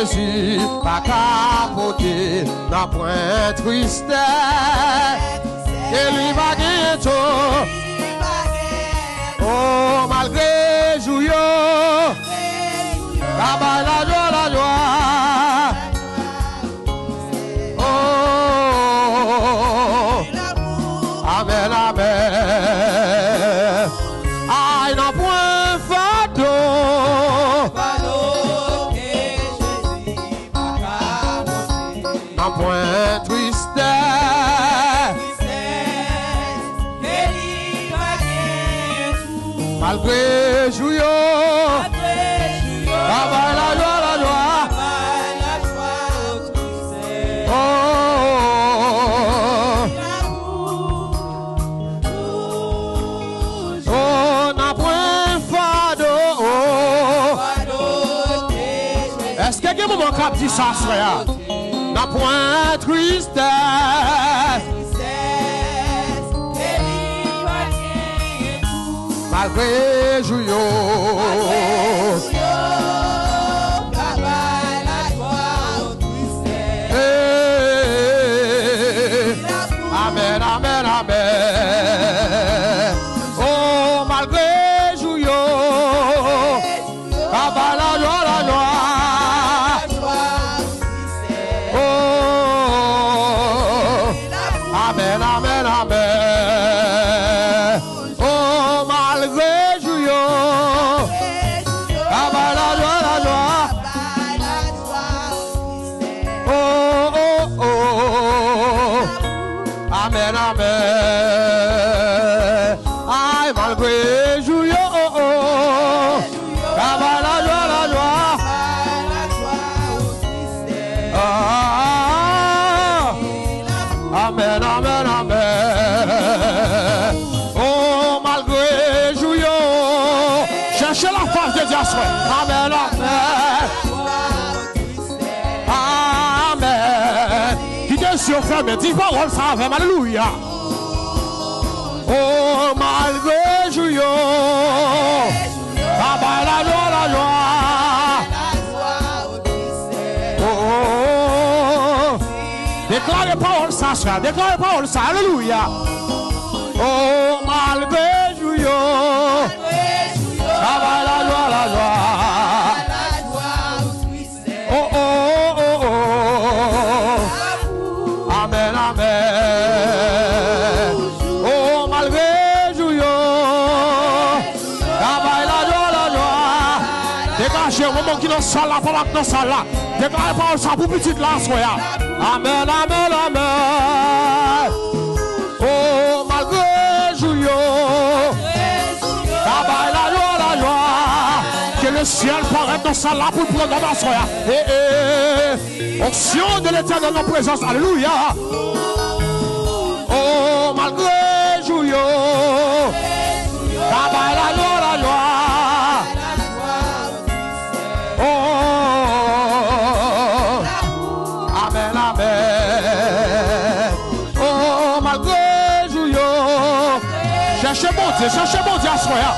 Jésus, pas capoter, n'a point tristesse. Et lui va gagner tout. Oh, malgré jouillot, la joie, la joie. Oh, amen, amen. Aïe, n'a point fado. N'a point tristesse. Malgré jouillot, la joie, la joie. Oh, oh, n'a point fado. Est-ce qu'il y a un moment qui dit ça, frère? N'a point tristesse. Malgré jouillot, amen, amen, amen. Oh, malgré jouillot, la joie, la joie. Oh, amen, amen, amen. Oh, malgré jouillot, la joie, la joie. Oh, oh, oh. Amen, amen. Aïe, malgré jouillot, oh, oh. La joie, la joie. Ah, amen, amen, amen. Oh, malgré jouillot, cherchez la face de Dieu. Amen, amen. Amen. Qui te surferme, dis parole ça avec alléluia. Oh, malgré jouillot, la joie, la joie. Oh, oh, oh. Déclarez parole ça, frère. Déclarez parole ça, alléluia. Oh, malgré jouillot, la joie, la joie. Oh, oh, oh, oh. Amen, amen. Oh, malgré jouillot, la joie, la joie. Dégagez au moment qui nous sort là, pas dans ça là. Déclarez parole ça pour petite là, soya. Amen, amen, amen. Oh, malgré jouillot, la joie, la joie. Que le ciel paraît dans ça là pour prendre dans soya. Onction de l'éternel en présence, alléluia. Oh, malgré jouillot, la joie, la joie. Oh, amen, amen. Oh, malgré jouillot, cherchez bon Dieu à soya.